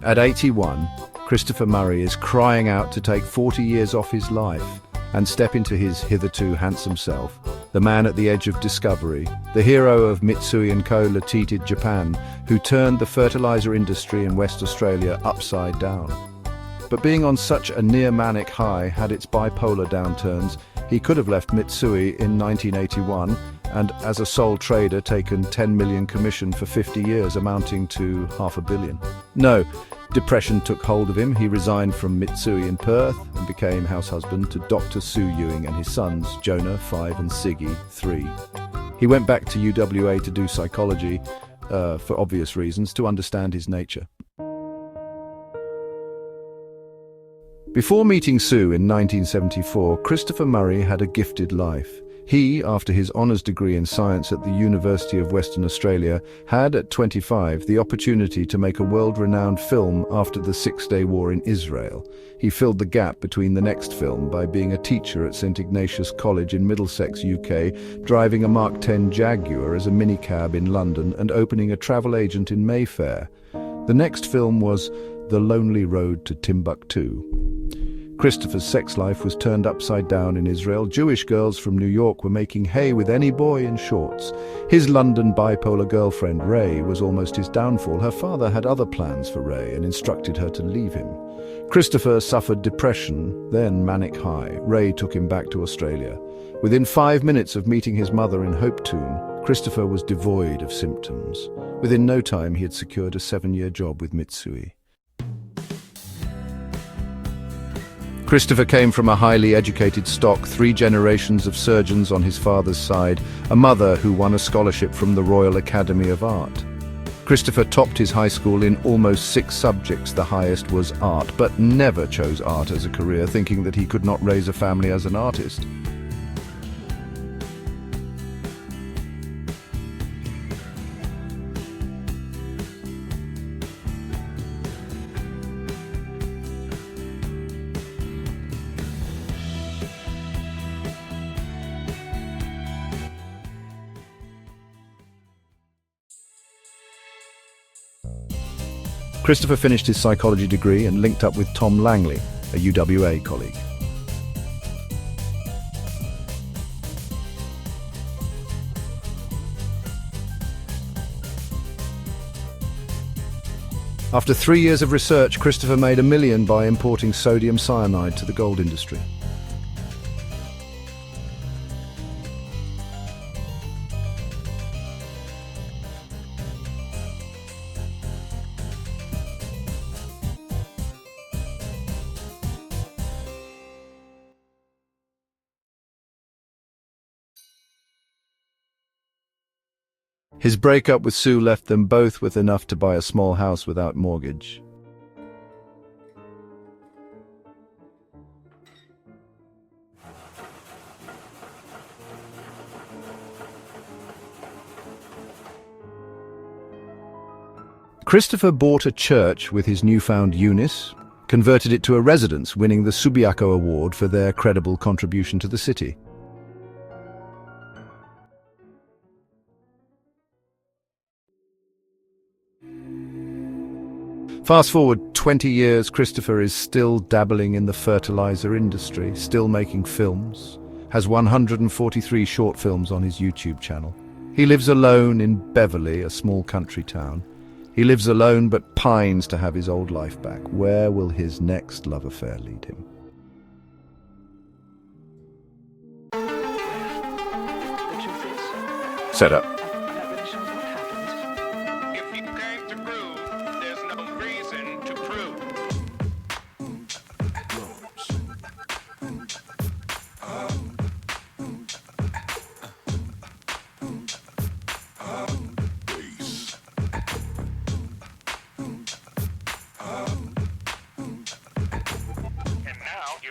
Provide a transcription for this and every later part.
At 81, Christopher Murray is crying out to take 40 years off his life and step into his hitherto handsome self, the man at the edge of discovery, the hero of Mitsui & Co. Ltd. Japan, who turned the fertilizer industry in West Australia upside down. But being on such a near-manic high had its bipolar downturns. He could have left Mitsui in 1981 and, as a sole trader, taken 10 million commission for 50 years, amounting to $500 million. No, depression took hold of him. He resigned from Mitsui in Perth and became house husband to Dr. Sue Ewing and his sons, Jonah, 5, and Siggy, 3. He went back to UWA to do psychology, for obvious reasons, to understand his nature. Before meeting Sue in 1974, Christopher Murray had a gifted life. He, after his honours degree in science at the University of Western Australia, had, at 25, the opportunity to make a world-renowned film after the Six-Day War in Israel. He filled the gap between the next film by being a teacher at St Ignatius College in Middlesex, UK, driving a Mark 10 Jaguar as a minicab in London and opening a travel agent in Mayfair. The next film was The Lonely Road to Timbuktu. Christopher's sex life was turned upside down in Israel. Jewish girls from New York were making hay with any boy in shorts. His London bipolar girlfriend, Ray, was almost his downfall. Her father had other plans for Ray and instructed her to leave him. Christopher suffered depression, then manic high. Ray took him back to Australia. Within 5 minutes of meeting his mother in Hopetoun, Christopher was devoid of symptoms. Within no time, he had secured a 7-year job with Mitsui. Christopher came from a highly educated stock, 3 generations of surgeons on his father's side, a mother who won a scholarship from the Royal Academy of Art. Christopher topped his high school in almost 6 subjects, the highest was art, but never chose art as a career, thinking that he could not raise a family as an artist. Christopher finished his psychology degree and linked up with Tom Langley, a UWA colleague. After 3 years of research, Christopher made $1 million by importing sodium cyanide to the gold industry. His breakup with Sue left them both with enough to buy a small house without mortgage. Christopher bought a church with his newfound Eunice, converted it to a residence, winning the Subiaco Award for their credible contribution to the city. Fast forward 20 years, Christopher is still dabbling in the fertilizer industry, still making films, has 143 short films on his YouTube channel. He lives alone in Beverley, a small country town. He lives alone but pines to have his old life back. Where will his next love affair lead him? Set up.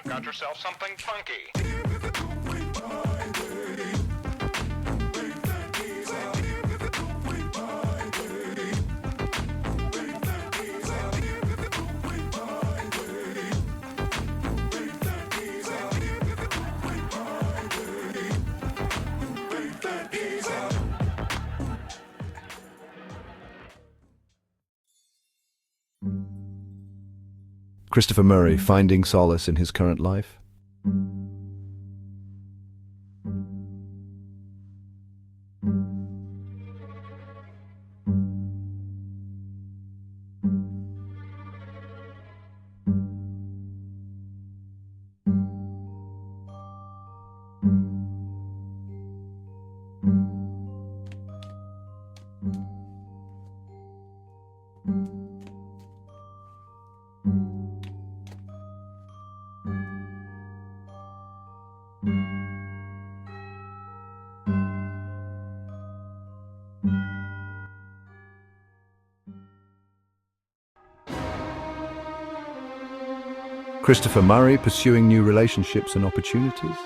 Got yourself something funky. Christopher Murray finding solace in his current life? Christopher Murray pursuing new relationships and opportunities?